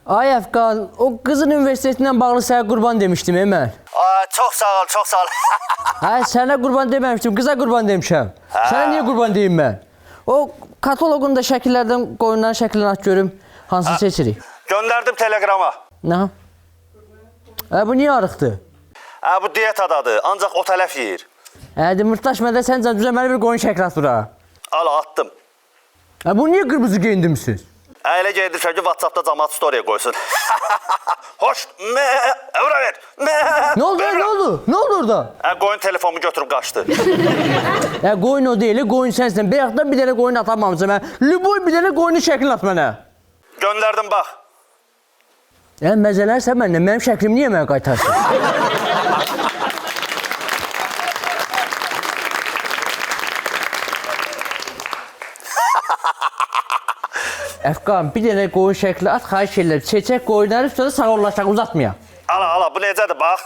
Ay Əfqan, o qızın universitetindən bağlı sənə qurban demişdim mən. Çox sağ ol, çox sağ ol. Hə, sənə qurban deməmişdim, qıza qurban demişəm. Sənə niyə qurban deyim mən? O kataloqun da şəkillərdən qoyunların şəklini at görüm. Hansını seçirik? Göndərdim telegrama. Nə? Bu niyə arıqdır? Bu diyetadadır, ancaq o tələf yeyir. Mırtdaşmədə sən düzəməli bir qoyun şəkli at bura. Al, attım. Bu niyə qırmızı geyindimsiz? Elə gedirsən ki, WhatsAppda cəmaət story qoysun. Hoş, evra ver. Nə oldu, nə oldu? Nə oldu orada? Qoyun telefonumu götürüb qaçdı. Qoyun o deyil, qoyun sənsən. Bəyəqdən bir dənə qoyun atamamısan mən. Lüboy bir dənə qoyunun şəklini at mənə. Göndərdim, bax. Məzələrsən məndən, mənim şəklimi niyə mənə qaytarsın? Əfqan, bir dənə qoyun şəkli at, xahiş edirlər. Çeçək qoyunları üstədə sağollaşaq, uzatmayaq. Ala, bu necədir, bax.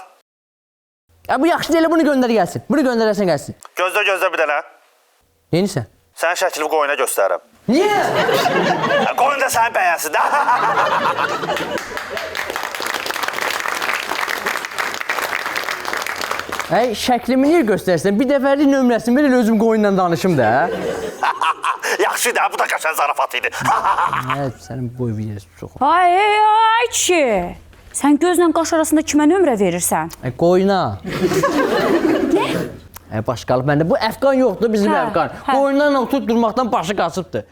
Bu yaxşı deyil, bunu göndər gəlsin. Bunu göndərəsən gəlsin. Gözlə bir dənə. Neyinisən? Sənin şəklini qoyuna göstərirəm. Niyə? Qoyun da səni bəyənsin. Şəklimi niyə göstərsən? Bir dəfəlik nömrəsini verir, özüm qoyunla danışım da. Yaxşı da, bu da qəşəng zarafat idi. Sənin boy videosu çox. Ay kişi, sən gözlə qaş arasında kimə nömrə verirsən? Qoyuna. Nə? Başqalıb məndə. Bu Əfqan yoxdur, bizim Əfqan. Qoyunlarla oturub durmaqdan başı qaçıbdır.